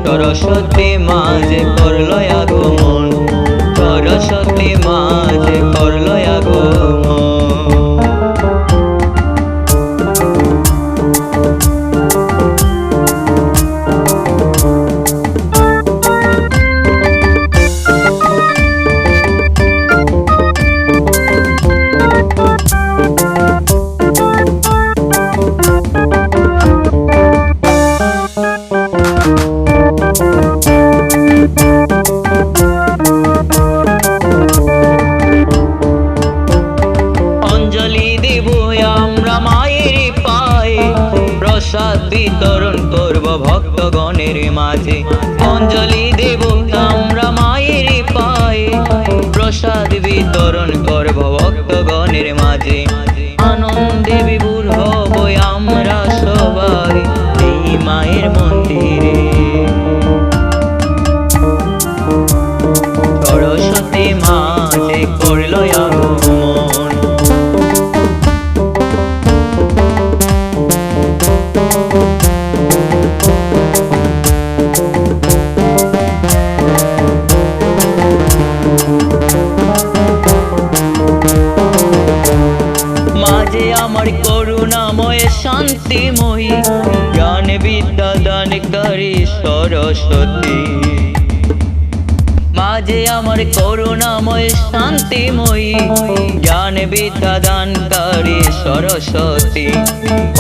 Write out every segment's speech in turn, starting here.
সরস্বতী মাঝে করলো আগমন, সরস্বতী মাঝে করলো আগমন। প্রসাদ বিতরণ করব ভক্তগণের মাঝে, অঞ্জলি দেব আমরা মায়ের পায়ে, প্রসাদ বিতরণ করব ভক্তগণের মাঝে। আনন্দে বিভোর হব আমরা সবাই এই মায়ের মন্দিরে। সরস্বতী মাঝে করলো আগমন, মাঝে আমার করুণাময় শান্তিময়ী, জ্ঞান বিদ্যা দানকারী সরস্বতী। মাঝে আমার করুণাময় শান্তিময়ী, জ্ঞান বিদ্যা দানকারী সরস্বতী।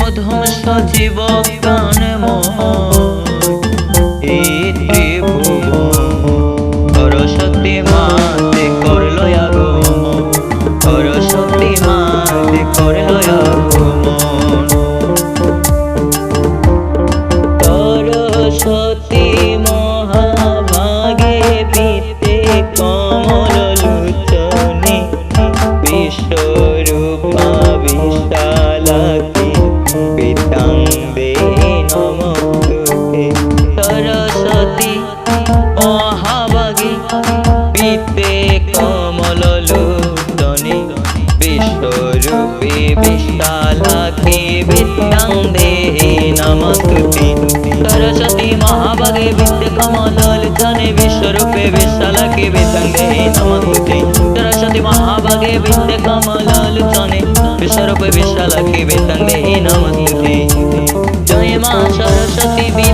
অধম সজীব জ্ঞানময় সরস্বতী মাঝে করলো আগমন, সরস্বতী মাঝে করলো আগমন। সরস্বতী মহাভাগে বিতে কমল লোচনে, বিশ্বরূপা বিশালাকি বিদ্যাঙ্গে নমস্তুতে। সরস্বতী মহাভাগে বিতে কমল লোচনে, বিশ্বরূপে বিশালাকি বিদ্যাঙ্গে নমস্তুতে। সরস্বতী মহাভাগে বিদ্যে কমল লোচনে, বিশ্বরূপে বিশালাকি বিদ্যাঙ্গে নমস্তুতে। সরস্বতী মহাভাগে বিদ্যে কমল লোচনে, বিশ্বরূপে বিশালাকি বিদ্যাঙ্গে নমস্তুতে। জয় মা সরস্বতী।